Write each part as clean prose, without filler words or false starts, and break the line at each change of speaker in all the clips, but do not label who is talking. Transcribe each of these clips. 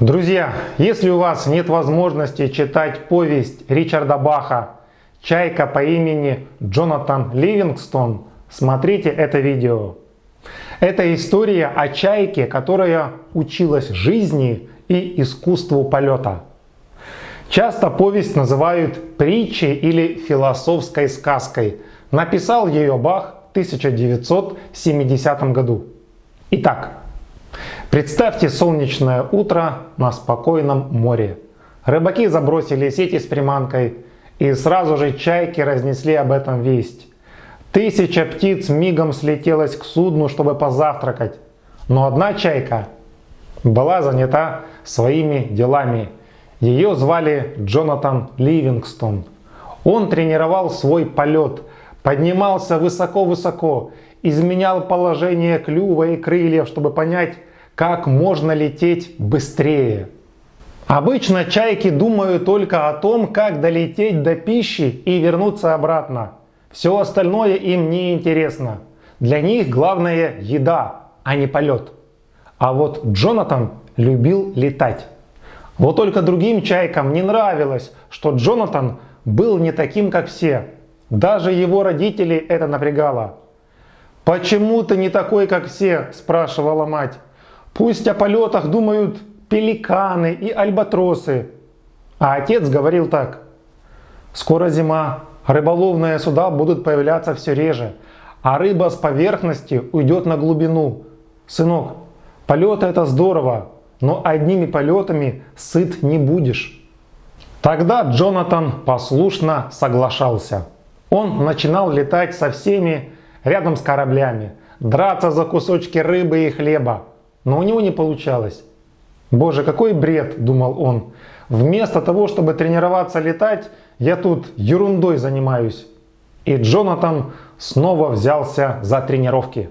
Друзья, если у вас нет возможности читать повесть Ричарда Баха «Чайка по имени Джонатан Ливингстон», смотрите это видео. Это история о чайке, которая училась жизни и искусству полета. Часто повесть называют притчей или философской сказкой. Написал ее Бах в 1970 году. Итак, представьте солнечное утро на спокойном море. Рыбаки забросили сети с приманкой, и сразу же чайки разнесли об этом весть. 1000 птиц мигом слетелась к судну, чтобы позавтракать. Но одна чайка была занята своими делами. Ее звали Джонатан Ливингстон. Он тренировал свой полет, поднимался высоко-высоко, изменял положение клюва и крыльев, чтобы понять, как можно лететь быстрее. Обычно чайки думают только о том, как долететь до пищи и вернуться обратно. Все остальное им не интересно. Для них главное еда, а не полет. А вот Джонатан любил летать. Вот только другим чайкам не нравилось, что Джонатан был не таким, как все. Даже его родители это напрягало. «Почему ты не такой, как все?» – спрашивала мать. «Пусть о полетах думают пеликаны и альбатросы». А отец говорил так: «Скоро зима, рыболовные суда будут появляться все реже, а рыба с поверхности уйдет на глубину. Сынок, полеты это здорово, но одними полетами сыт не будешь». Тогда Джонатан послушно соглашался. Он начинал летать со всеми рядом с кораблями, драться за кусочки рыбы и хлеба. Но у него не получалось. «Боже, какой бред!» – думал он. «Вместо того, чтобы тренироваться летать, я тут ерундой занимаюсь». И Джонатан снова взялся за тренировки.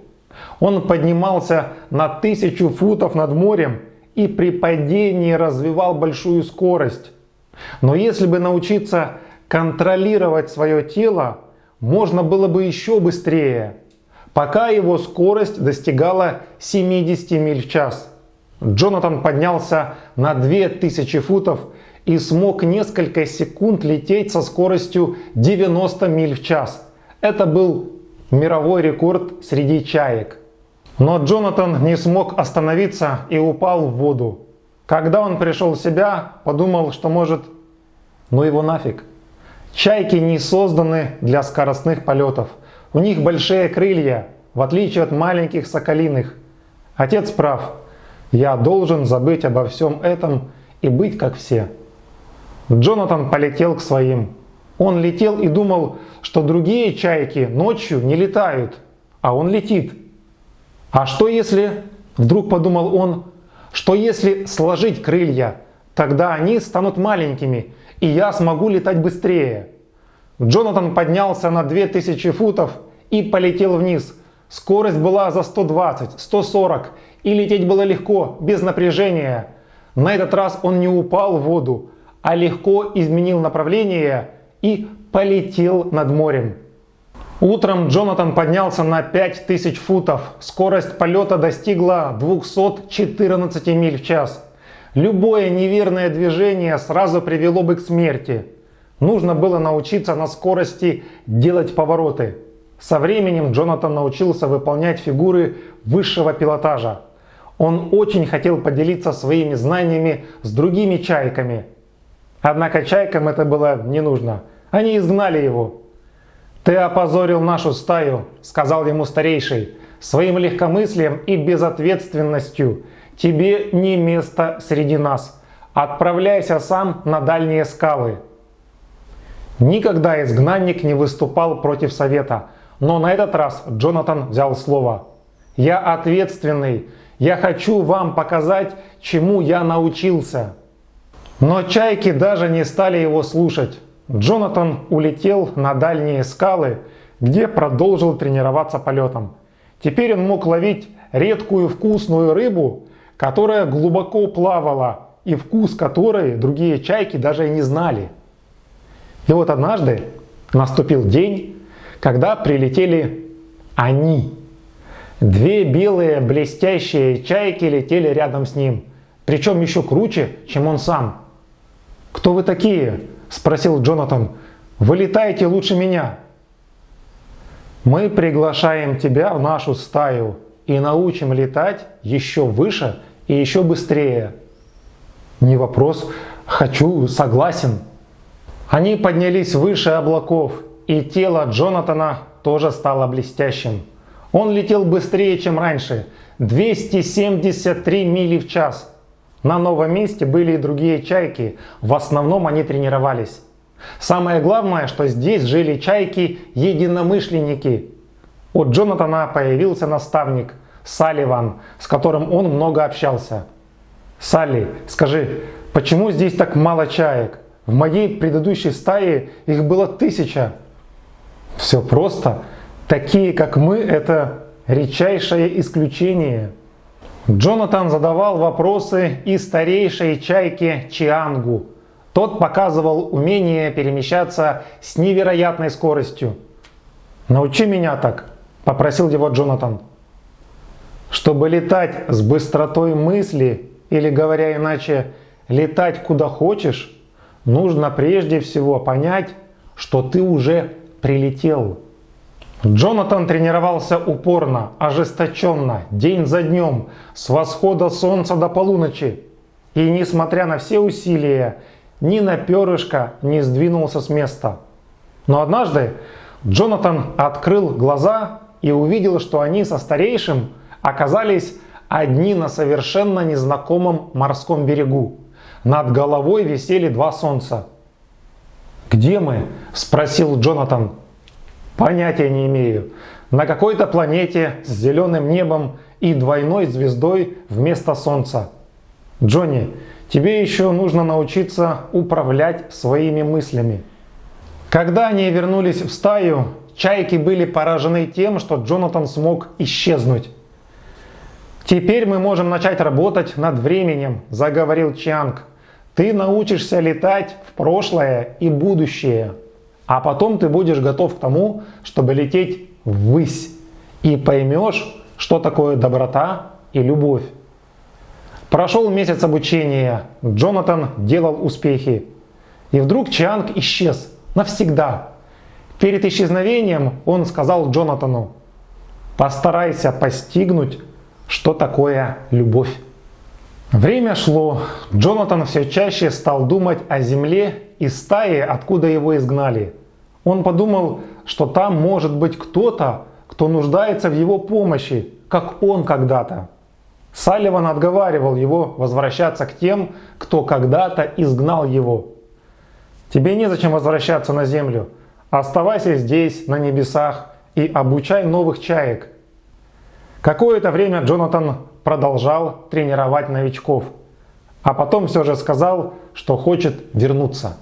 Он поднимался на 1000 футов над морем и при падении развивал большую скорость. Но если бы научиться контролировать свое тело, можно было бы еще быстрее, пока его скорость достигала 70 миль в час. Джонатан поднялся на 2000 футов и смог несколько секунд лететь со скоростью 90 миль в час. Это был мировой рекорд среди чаек. Но Джонатан не смог остановиться и упал в воду. Когда он пришел в себя, подумал, что может, ну его нафиг. Чайки не созданы для скоростных полетов. У них большие крылья, в отличие от маленьких соколиных. Отец прав. Я должен забыть обо всем этом и быть как все. Джонатан полетел к своим. Он летел и думал, что другие чайки ночью не летают, а он летит. А что если, вдруг подумал он, что если сложить крылья, тогда они станут маленькими, и я смогу летать быстрее. Джонатан поднялся на 2000 футов и полетел вниз. Скорость была за 120, 140, и лететь было легко, без напряжения. На этот раз он не упал в воду, а легко изменил направление и полетел над морем. Утром Джонатан поднялся на 5000 футов. Скорость полета достигла 214 миль в час. Любое неверное движение сразу привело бы к смерти. Нужно было научиться на скорости делать повороты. Со временем Джонатан научился выполнять фигуры высшего пилотажа. Он очень хотел поделиться своими знаниями с другими чайками. Однако чайкам это было не нужно. Они изгнали его. «Ты опозорил нашу стаю», — сказал ему старейший, — «своим легкомыслием и безответственностью. Тебе не место среди нас. Отправляйся сам на дальние скалы». Никогда изгнанник не выступал против совета, но на этот раз Джонатан взял слово. «Я ответственный. Я хочу вам показать, чему я научился». Но чайки даже не стали его слушать. Джонатан улетел на дальние скалы, где продолжил тренироваться полетом. Теперь он мог ловить редкую вкусную рыбу, которая глубоко плавала, и вкус которой другие чайки даже и не знали. И вот однажды наступил день, когда прилетели они. Две белые блестящие чайки летели рядом с ним. причем еще круче, чем он сам. «Кто вы такие?» – спросил Джонатан. «Вы летаете лучше меня». «Мы приглашаем тебя в нашу стаю и научим летать еще выше и еще быстрее». «Не вопрос, хочу, согласен». Они поднялись выше облаков, и тело Джонатана тоже стало блестящим. Он летел быстрее, чем раньше, 273 мили в час. На новом месте были и другие чайки, в основном они тренировались. Самое главное, что здесь жили чайки-единомышленники. У Джонатана появился наставник Салливан, с которым он много общался. «Салли, скажи, почему здесь так мало чаек? В моей предыдущей стае их было 1000. «Все просто. Такие, как мы, это редчайшее исключение». Джонатан задавал вопросы и старейшей чайке Чиангу. Тот показывал умение перемещаться с невероятной скоростью. «Научи меня так», – попросил его Джонатан. Чтобы летать с быстротой мысли, или говоря иначе, летать куда хочешь, нужно прежде всего понять, что ты уже прилетел. Джонатан тренировался упорно, ожесточенно, день за днем, с восхода солнца до полуночи. И несмотря на все усилия, ни на перышко не сдвинулся с места. Но однажды Джонатан открыл глаза и увидел, что они со старейшим оказались одни на совершенно незнакомом морском берегу. Над головой висели 2 солнца. «Где мы?» – спросил Джонатан. «Понятия не имею. На какой-то планете с зеленым небом и двойной звездой вместо солнца. Джонни, тебе еще нужно научиться управлять своими мыслями». Когда они вернулись в стаю, чайки были поражены тем, что Джонатан смог исчезнуть. «Теперь мы можем начать работать над временем», – заговорил Чианг. «Ты научишься летать в прошлое и будущее, а потом ты будешь готов к тому, чтобы лететь ввысь, и поймешь, что такое доброта и любовь». Прошел месяц обучения, Джонатан делал успехи. И вдруг Чианг исчез навсегда. Перед исчезновением он сказал Джонатану: «Постарайся постигнуть, что такое любовь». Время шло. Джонатан все чаще стал думать о земле и стае, откуда его изгнали. Он подумал, что там может быть кто-то, кто нуждается в его помощи, как он когда-то. Салливан отговаривал его возвращаться к тем, кто когда-то изгнал его. «Тебе незачем возвращаться на землю. Оставайся здесь, на небесах, и обучай новых чаек». Какое-то время Джонатан продолжал тренировать новичков, а потом все же сказал, что хочет вернуться.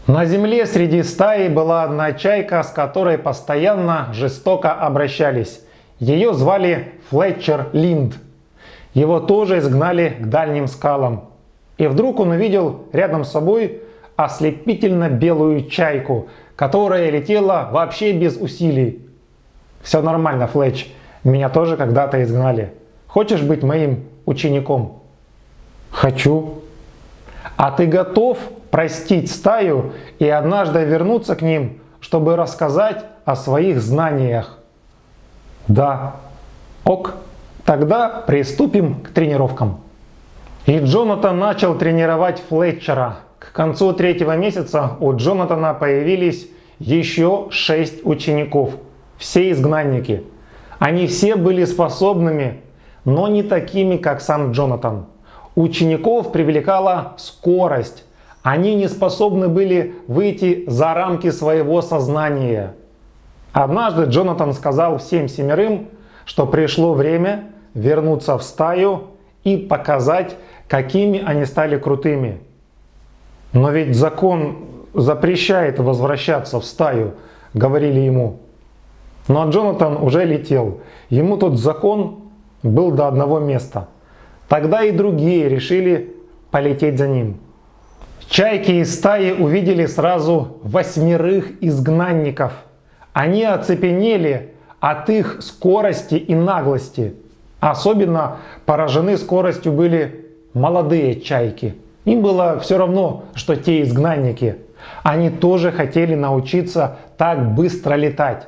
На земле среди стаи была одна чайка, с которой постоянно жестоко обращались. Ее звали Флетчер Линд. Его тоже изгнали к дальним скалам. И вдруг он увидел рядом с собой ослепительно белую чайку, которая летела вообще без усилий. «Все нормально, Флетч. Меня тоже когда-то изгнали. Хочешь быть моим учеником?» «Хочу». «А ты готов простить стаю и однажды вернуться к ним, чтобы рассказать о своих знаниях?» «Да». «Ок, тогда приступим к тренировкам». И Джонатан начал тренировать Флетчера. К концу 3-го месяца у Джонатана появились еще 6 учеников, все изгнанники. Они все были способными, но не такими, как сам Джонатан. Учеников привлекала скорость. Они не способны были выйти за рамки своего сознания. Однажды Джонатан сказал всем 7, что пришло время вернуться в стаю и показать, какими они стали крутыми. «Но ведь закон запрещает возвращаться в стаю», — говорили ему. Но Джонатан уже летел. Ему тот закон был до одного места. Тогда и другие решили полететь за ним. Чайки из стаи увидели сразу 8 изгнанников. Они оцепенели от их скорости и наглости. Особенно поражены скоростью были молодые чайки. Им было все равно, что те изгнанники. Они тоже хотели научиться так быстро летать.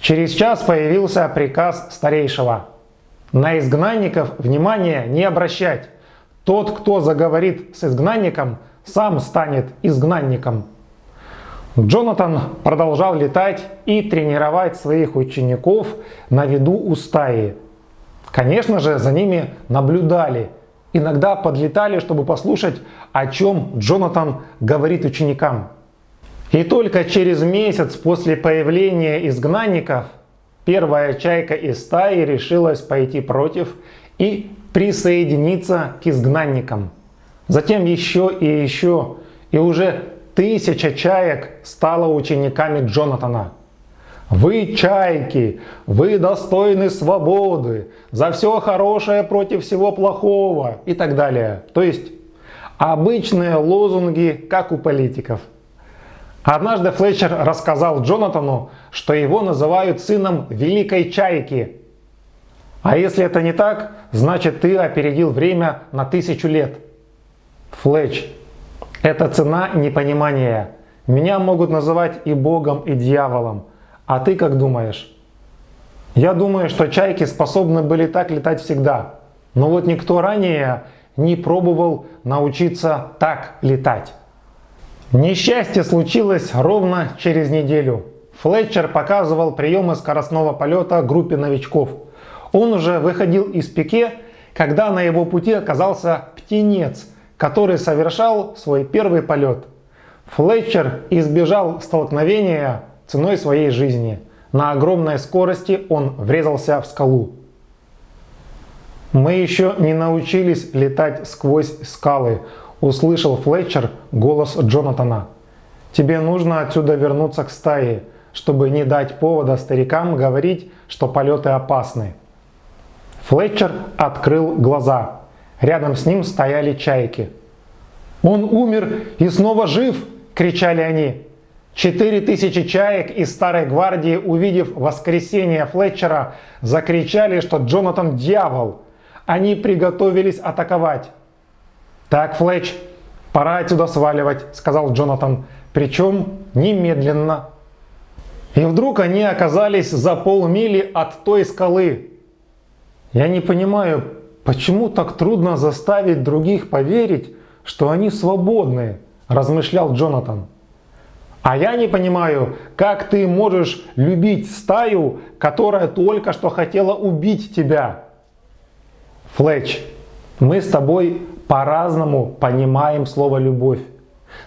Через час появился приказ старейшего. На изгнанников внимания не обращать. Тот, кто заговорит с изгнанником, сам станет изгнанником. Джонатан продолжал летать и тренировать своих учеников на виду у стаи. Конечно же, за ними наблюдали. Иногда подлетали, чтобы послушать, о чем Джонатан говорит ученикам. И только через месяц после появления изгнанников первая чайка из стаи решилась пойти против и присоединиться к изгнанникам. Затем еще, и уже 1000 чаек стало учениками Джонатана. Вы, чайки, вы достойны свободы, за все хорошее против всего плохого и так далее. То есть обычные лозунги, как у политиков. Однажды Флетчер рассказал Джонатану, что его называют сыном Великой Чайки. А если это не так, значит ты опередил время на 1000 лет. Флетч, это цена непонимания. Меня могут называть и Богом, и дьяволом. А ты как думаешь? Я думаю, что чайки способны были так летать всегда. Но вот никто ранее не пробовал научиться так летать. Несчастье случилось ровно через неделю. Флетчер показывал приемы скоростного полета группе новичков. Он уже выходил из пике, когда на его пути оказался птенец, который совершал свой первый полет. Флетчер избежал столкновения ценой своей жизни. На огромной скорости он врезался в скалу. «Мы еще не научились летать сквозь скалы», — услышал Флетчер голос Джонатана. «Тебе нужно отсюда вернуться к стае, чтобы не дать повода старикам говорить, что полеты опасны». Флетчер открыл глаза. Рядом с ним стояли чайки. «Он умер и снова жив!» — кричали они. 4000 чаек из Старой Гвардии, увидев воскресение Флетчера, закричали, что Джонатан дьявол. Они приготовились атаковать. «Так, Флетч, пора отсюда сваливать», — сказал Джонатан, причем немедленно. И вдруг они оказались за полмили от той скалы. «Я не понимаю, почему так трудно заставить других поверить, что они свободны», — размышлял Джонатан. «А я не понимаю, как ты можешь любить стаю, которая только что хотела убить тебя». Флетч, мы с тобой по-разному понимаем слово «любовь».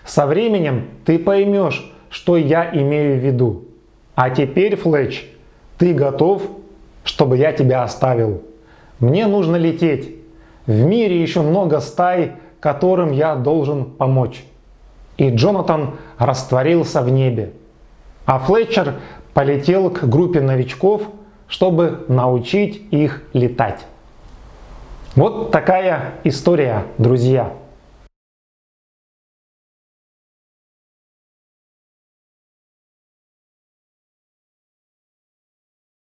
Со временем ты поймешь, что я имею в виду. А теперь, Флетч, ты готов, чтобы я тебя оставил? Мне нужно лететь. В мире еще много стай, которым я должен помочь. И Джонатан растворился в небе. А Флетчер полетел к группе новичков, чтобы научить их летать. Вот такая история, друзья.